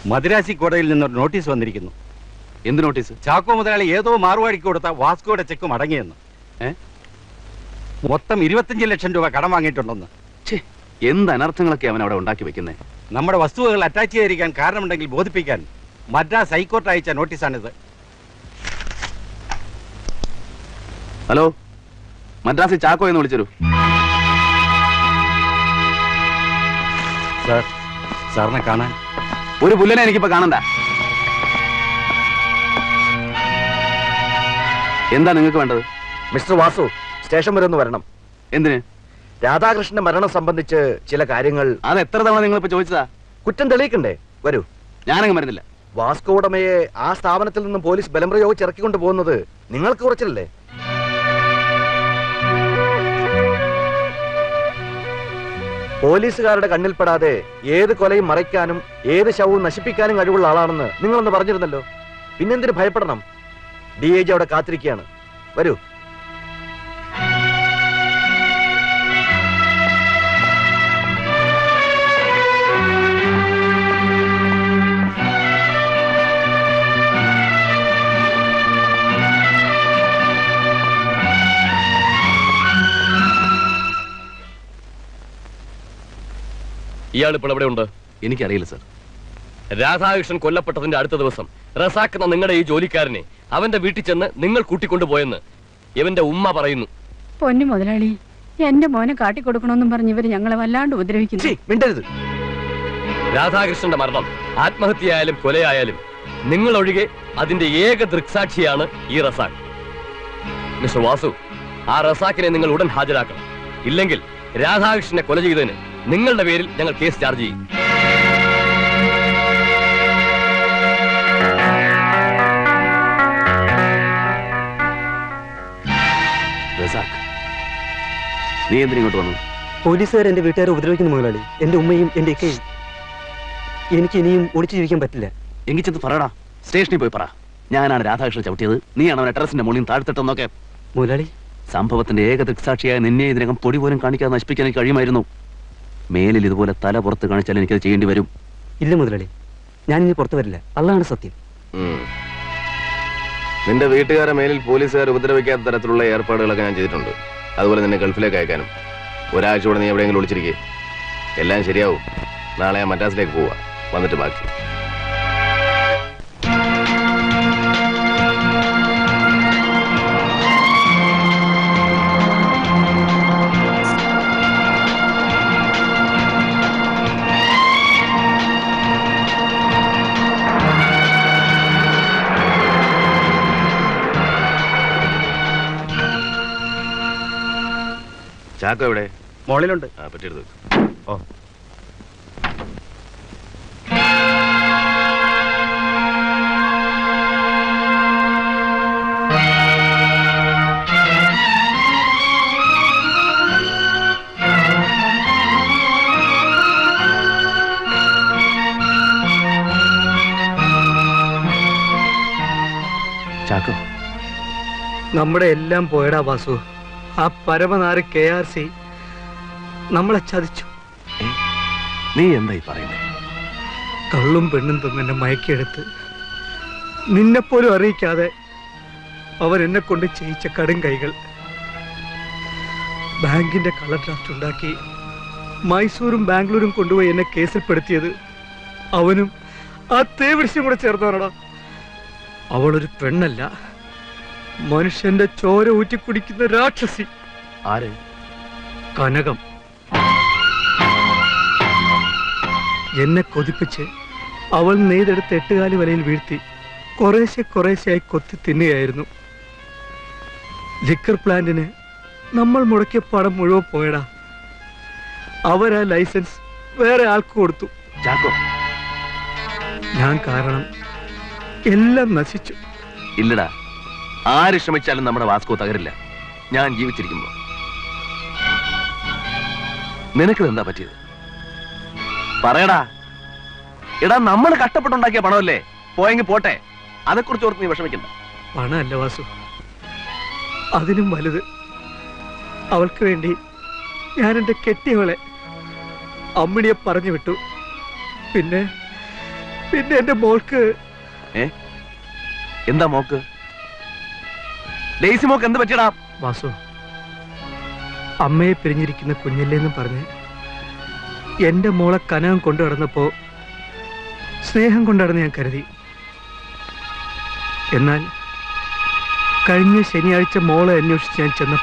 മദ്രാസി കോടതിയിൽ നിന്നൊരു നോട്ടീസ് വന്നിരിക്കുന്നു. എന്ത് നോട്ടീസ്? ചാക്കോ മുതലാളി ഏതോ മാറുവാടിക്ക് കൊടുത്ത വാസ്കോയുടെ ചെക്ക് മടങ്ങിയെന്ന്. മൊത്തം 25 ലക്ഷം രൂപ കടം വാങ്ങിയിട്ടുണ്ടെന്ന്. എന്ത് അനർത്ഥങ്ങളൊക്കെ അവൻ അവിടെ ഉണ്ടാക്കി വെക്കുന്നത്. നമ്മുടെ വസ്തുവകൾ അറ്റാച്ച് ചെയ്തിരിക്കാൻ കാരണമുണ്ടെങ്കിൽ ബോധിപ്പിക്കാൻ മദ്രാസ് ഹൈക്കോർട്ട് അയച്ച നോട്ടീസാണിത്. ഹലോ, മദ്രാസിൽ ചാക്കോ എന്ന് വിളിച്ചൊരു. സാർ, സാറിനെ കാണാൻ. ഒരു പുല്ലനെ എനിക്കിപ്പോ കാണണ്ട. എന്താ നിങ്ങൾക്ക് വേണ്ടത്? മിസ്റ്റർ വാസു, സ്റ്റേഷൻ വരെ ഒന്ന് വരണം. എന്തിന്? രാധാകൃഷ്ണന്റെ മരണം സംബന്ധിച്ച് ചില കാര്യങ്ങൾ. അത് എത്ര തവണ നിങ്ങളിപ്പോ ചോദിച്ചതാ? കുറ്റം തെളിയിക്കണ്ടേ? വരൂ. ഞാനങ്ങ് വരുന്നില്ല. വാസ്കോ ഉടമയെ ആ സ്ഥാപനത്തിൽ നിന്നും പോലീസ് ബലം പ്രയോഗിച്ച് ഇറക്കിക്കൊണ്ട് പോകുന്നത് നിങ്ങൾക്ക് കുറച്ചില്ലേ? പോലീസുകാരുടെ കണ്ണിൽപ്പെടാതെ ഏത് കൊലയും മറയ്ക്കാനും ഏത് ശവവും നശിപ്പിക്കാനും കഴിവുള്ള ആളാണെന്ന് നിങ്ങളൊന്ന് പറഞ്ഞിരുന്നല്ലോ. പിന്നെന്തിന് ഭയപ്പെടണം? DIG അവിടെ കാത്തിരിക്കുകയാണ്. വരൂ. ഇയാളിപ്പോൾ എവിടെ ഉണ്ട്? എനിക്കറിയില്ല സർ. രാധാകൃഷ്ണൻ കൊല്ലപ്പെട്ടതിന്റെ അടുത്ത ദിവസം റസാഖ് എന്ന നിങ്ങളുടെ ഈ ജോലിക്കാരനെ അവന്റെ വീട്ടിൽ ചെന്ന് നിങ്ങൾ കൂട്ടിക്കൊണ്ടുപോയെന്ന് ഇവന്റെ ഉമ്മ പറയുന്നു. പൊന്നു മുതലാളി, എന്റെ മോനെ കാട്ടിക്കൊടുക്കണമെന്നും പറഞ്ഞ് ഇവര് ഞങ്ങളെ വല്ലാണ്ട് ഉപദ്രവിക്കുന്നു. രാധാകൃഷ്ണന്റെ മരണം ആത്മഹത്യയായാലും കൊലയായാലും നിങ്ങൾ ഒഴികെ അതിന്റെ ഏക ദൃക്സാക്ഷിയാണ് ഈ റസാഖ്. മിസ്റ്റർ വാസു, ആ റസാഖിനെ നിങ്ങൾ ഉടൻ ഹാജരാക്കണം. ഇല്ലെങ്കിൽ രാധാകൃഷ്ണനെ കൊല ചെയ്തതിന് നിങ്ങളുടെ പേരിൽ ഞങ്ങൾ കേസ് ചാർജ് ചെയ്യും. നീ എന്തിനിങ്ങോട്ട് വന്നു? പോലീസുകാർ എന്റെ വീട്ടുകാരെ ഉപദ്രവിക്കുന്നു മുതലാളി. എന്റെ ഉമ്മയും എന്റെ ഇക്കയും. എനിക്ക് ഇനിയും ഒളിച്ചു ജീവിക്കാൻ പറ്റില്ല. എങ്കിൽ ചെന്ന് പറയടാ. സ്റ്റേഷനിൽ പോയി പറ, ഞാനാണ് രാധാകൃഷ്ണൻ ചവിട്ടിയത്, നീയാണ് അവനെ ടെറസിന്റെ മുകളിൽ താഴ്ത്തിട്ടെന്നൊക്കെ. മുതലാളി, സംഭവത്തിന്റെ ഏക ദൃക്സാക്ഷിയായ നിന്നെ ഇതിനകം പൊടി പോലും കാണിക്കാതെ നശിപ്പിക്കാൻ എനിക്ക് കഴിയുമായിരുന്നു. മേലിൽ ഇതുപോലെ തല പുറത്ത് കാണിച്ചാൽ എനിക്കത് ചെയ്യേണ്ടി വരും. ഇല്ല മുതലാളി, ഞാൻ ഇനി പുറത്തു വരില്ല. അള്ളാണ് സത്യം. നിന്റെ വീട്ടുകാരെ മേലിൽ പോലീസുകാർ ഉപദ്രവിക്കാത്ത തരത്തിലുള്ള ഏർപ്പാടുകളൊക്കെ ഞാൻ ചെയ്തിട്ടുണ്ട്. അതുപോലെ നിന്നെ ഗൾഫിലേക്ക് അയക്കാനും. ഒരാഴ്ച കൂടെ നീ എവിടെയെങ്കിലും ഒളിച്ചിരിക്കേ, എല്ലാം ശരിയാവും. നാളെ ഞാൻ മദ്രാസിലേക്ക് പോവാ, വന്നിട്ട് ബാക്കി. ചാക്കോ എവിടെ? മോളിലുണ്ട്. പറ്റിയെടുത്ത്. ഓ, ചാക്കോ, നമ്മുടെ എല്ലാം പോയടാ വാസു. ആ പരമനാര് KRC നമ്മളെ ചതിച്ചു. നീ എന്തായി പറയുന്നത്? കള്ളും പെണ്ണും തന്നെ മയക്കിയെടുത്ത് നിന്നെപ്പോലും അറിയിക്കാതെ അവരെന്നെ കൊണ്ട് ചെയ്യിച്ച കടും കൈകൾ. ബാങ്കിന്റെ കളർ ഡ്രാഫ്റ്റ് ഉണ്ടാക്കി മൈസൂരും ബാംഗ്ലൂരും കൊണ്ടുപോയി എന്നെ കേസിൽപ്പെടുത്തിയത് അവനും ആ തേവിടിച്ചും കൂടെ ചേർന്നവനടാ. അവളൊരു പെണ്ണല്ല, മനുഷ്യന്റെ ചോര ഊറ്റി കുടിക്കുന്ന രാക്ഷസി. ആര്? കനകം. എന്നെ കൊതിപ്പിച്ച് അവൾ നെയ്തെടുത്ത് 8 കാല് വലയിൽ വീഴ്ത്തി കുറേശ്ശെയായി കൊത്തി തിന്നുകയായിരുന്നു. ലിക്കർ പ്ലാന്റിന് നമ്മൾ മുടക്കിയ പണം മുഴുവൻ പോയടാ. അവരാ ലൈസൻസ് വേറെ ആൾക്ക് കൊടുത്തു. ചാക്കോ, ഞാൻ കാരണം എല്ലാം നശിച്ചു. ഇല്ലടാ, ആര് ശ്രമിച്ചാലും നമ്മുടെ വാസ്കോ തകരില്ല. ഞാൻ ജീവിച്ചിരിക്കുമ്പോ നിനക്കിത് എന്താ പറ്റിയത്? പറയടാ. എടാ, നമ്മൾ കഷ്ടപ്പെട്ടുണ്ടാക്കിയ പണമല്ലേ, പോയെങ്കിൽ പോട്ടെ. അതേക്കുറിച്ച് ഓർത്ത് നീ വിഷമിക്കണ്ട. പണമല്ല വാസു, അതിനും വലുത്. അവൾക്ക് വേണ്ടി ഞാൻ എൻ്റെ കെട്ടിയവളെ അമ്മിണിയെ പറഞ്ഞു വിട്ടു. പിന്നെ പിന്നെ എന്റെ മോൾക്ക് എന്താ മോക്ക്? ഡെയ്സി മോക്ക് എന്ത് പറ്റിയടാ? വാസു, അമ്മയെ പിരിഞ്ഞിരിക്കുന്ന കുഞ്ഞല്ലേന്ന് പറഞ്ഞ് എന്റെ മോളെ കനകം കൊണ്ടു നടന്നപ്പോ സ്നേഹം കൊണ്ടാണെന്ന് ഞാൻ കരുതി. എന്നാൽ കഴിഞ്ഞ ശനിയാഴ്ച മോളെ അന്വേഷിച്ച് ഞാൻ ചെന്ന